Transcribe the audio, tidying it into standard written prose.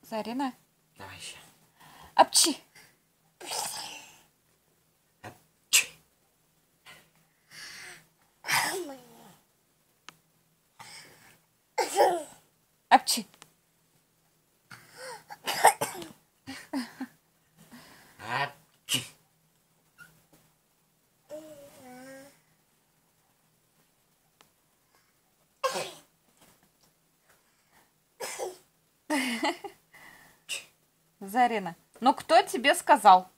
Зарина. Давай еще. Апчи. Апчи. Апчи. Апчи. Зарина. Ну кто тебе сказал?